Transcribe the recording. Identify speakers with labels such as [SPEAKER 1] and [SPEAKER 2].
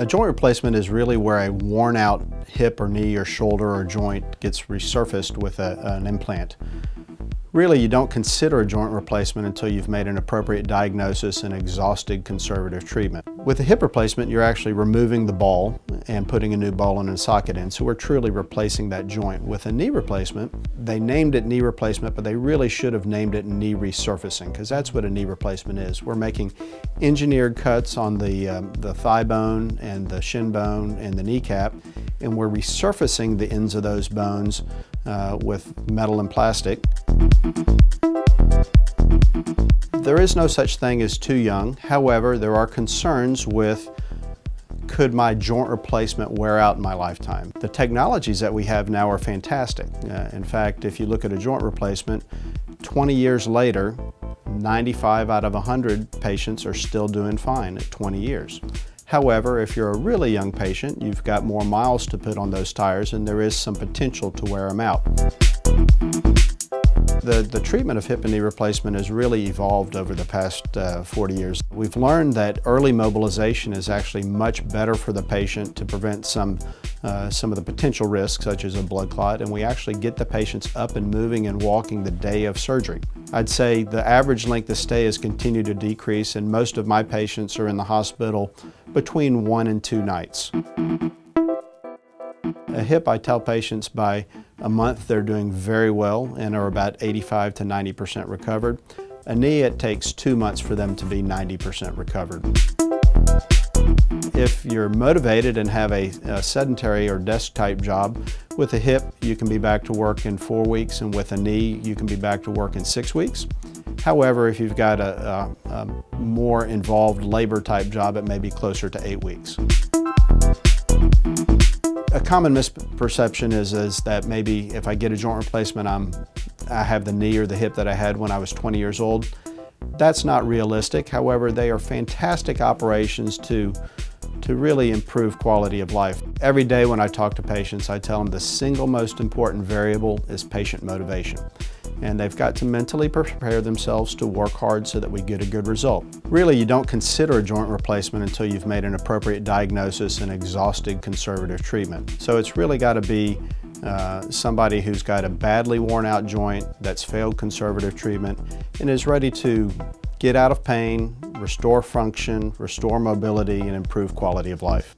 [SPEAKER 1] A joint replacement is really where a worn out hip or knee or shoulder or joint gets resurfaced with an implant. Really, you don't consider a joint replacement until you've made an appropriate diagnosis and exhausted conservative treatment. With a hip replacement, you're actually removing the ball and putting a new ball and a socket in, so we're truly replacing that joint. With a knee replacement, they named it knee replacement, but they really should have named it knee resurfacing, because that's what a knee replacement is. We're making engineered cuts on the thigh bone and the shin bone and the kneecap, and we're resurfacing the ends of those bones with metal and plastic. There is no such thing as too young. However, there are concerns with, could my joint replacement wear out in my lifetime? The technologies that we have now are fantastic. In fact, if you look at a joint replacement, 20 years later, 95 out of 100 patients are still doing fine at 20 years. However, if you're a really young patient, you've got more miles to put on those tires and there is some potential to wear them out. The treatment of hip and knee replacement has really evolved over the past 40 years. We've learned that early mobilization is actually much better for the patient to prevent some of the potential risks, such as a blood clot, and we actually get the patients up and moving and walking the day of surgery. I'd say the average length of stay has continued to decrease, and most of my patients are in the hospital between 1 and 2 nights. A hip, I tell patients by a month they're doing very well and are about 85 to 90% recovered. A knee, it takes 2 months for them to be 90% recovered. If you're motivated and have a sedentary or desk type job, with a hip you can be back to work in 4 weeks, and with a knee you can be back to work in 6 weeks. However, if you've got a more involved labor type job, it may be closer to 8 weeks. A common misperception is that maybe if I get a joint replacement, I have the knee or the hip that I had when I was 20 years old. That's not realistic. However, they are fantastic operations to really improve quality of life. Every day when I talk to patients, I tell them the single most important variable is patient motivation. And they've got to mentally prepare themselves to work hard so that we get a good result. Really, you don't consider a joint replacement until you've made an appropriate diagnosis and exhausted conservative treatment. So it's really got to be somebody who's got a badly worn out joint that's failed conservative treatment and is ready to get out of pain, restore function, restore mobility, and improve quality of life.